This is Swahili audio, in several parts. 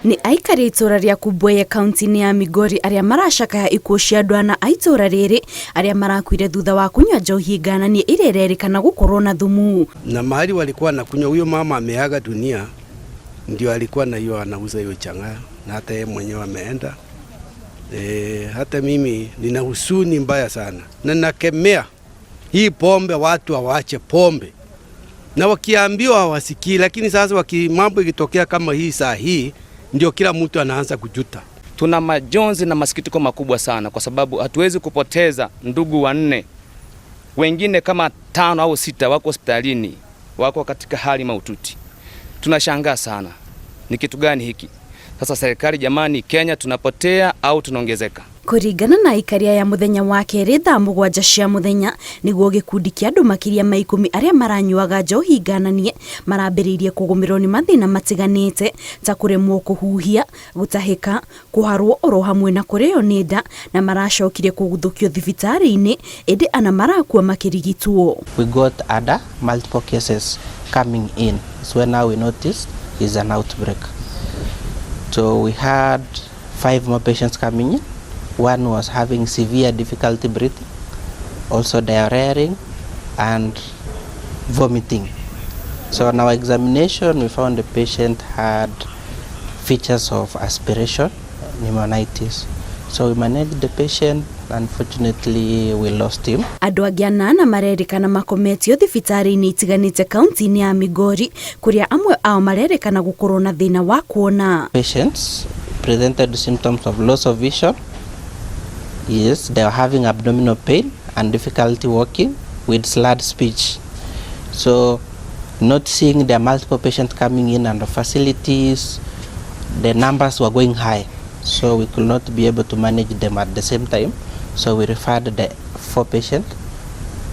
Ni aikari itura ria Kubweye kaunti ya Migori aria marashakaya ikuo cia andu ana a itura riri aria marakuire thutha wa kunywa njohi ngananie irererikana gukorwo na thumu. Na mahali walikuwa na kunywa, huyo mama ameaga dunia, ndio alikuwa na hiyo anauza hiyo chang'aa, na hata yeye mwenyewe ameenda. Hata mimi nina huzuni mbaya sana, na nakemea hii pombe, watu waache pombe, na wakiambiwa hawasikii. Lakini sasa mambo ikitokea kama hii saa hii, ndio kila mtu anaanza kujuta. Tuna majonzi na masikitiko makubwa sana, kwa sababu hatuwezi kupoteza ndugu 4, wengine kama 5 au 6 wako hospitalini, wako katika hali mahututi. Tunashangaa sana, ni kitu gani hiki? Sasa serikali, jamani, Kenya tunapotea au tunaongezeka? Kuringana na ikaria ya muthenya wa keri thaa 7 cia muthenya niguo gikundi kia andu makiria ma 10 aria maranyuaga njohi ngananie marambiriirie kugumirwo ni mathina matiganite ta kuremwo kuhuhia, gutahika, kuharwo oro hamwe na kurio ni nda, na maracokire kuguthukio thibitarĩ-inĩ indi ana marakua makirigitwo. We got other multiple cases coming in. So when now we noticed is an outbreak. So we had 5 more patients coming in. One was having severe difficulty breathing, also diarrhea and vomiting. So on our examination, we found the patient had features of aspiration, pneumonitis. So we managed the patient. Unfortunately, we lost him. Andu angi 8 marerikana makometio thibitarĩ-inĩ itiganĩte kaunti-inĩ ya Migori, kuria amwe ao marerikana gukorwo na thina wa kuona. Patients presented symptoms of loss of vision. Yes, they are having abdominal pain and difficulty walking with slurred speech. So, not seeing the multiple patients coming in and the facilities, the numbers were going high. So we could not be able to manage them at the same time. So we referred the 4 patients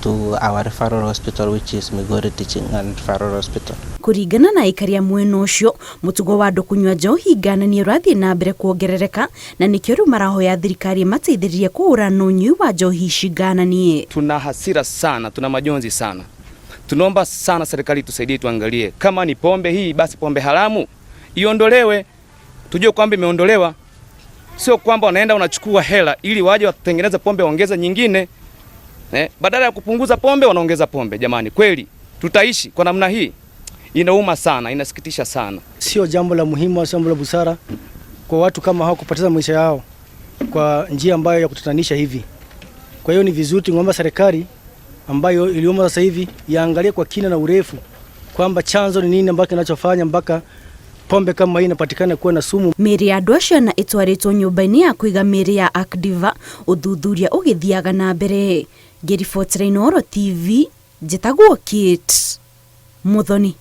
to our referral hospital, which is Migori Teaching and Referral Hospital. Kuringana na ikaria mwena ucio, mutugo wa andu kunywa njohi ngananie urathie na mbere kuongerereka, na nikio riu marahoya thirikari mateithĩrĩrie kuhũrana na ũnyui wa njohi ici ngananie. Tuna hasira sana, tuna majonzi sana. Tunaomba sana serikali tusaidie, tuangalie kama ni pombe hii, basi pombe haramu iondolewe, tujue kwamba imeondolewa. Sio kwamba wanaenda unachukua hela ili waje watengeneze pombe waongeze nyingine. Badala ya kupunguza pombe wanaongeza pombe. Jamani, kweli tutaishi kwa namna hii? Inauma sana, inasikitisha sana. Sio jambo la muhimu, sio jambo la busara kwa watu kama hao kupoteza maisha yao kwa njia ambayo ya kutatanisha hivi. Kwa hiyo ni vizuri tuomba serikali ambayo iliomba sasa hivi yaangalie kwa kina na urefu kwamba chanzo ni nini ambacho kinachofanya mpaka pombe kama hii inapatikana kuwa na sumu. Mĩĩrĩ ya andu acio na itwaritwo nyũmba-inĩ ya kũiga mĩĩrĩ ya Akdiva, uthuthuria ũgĩthiaga na mbere. Ngĩribotera Inooro TV, njĩtagwo Kate Muthoni.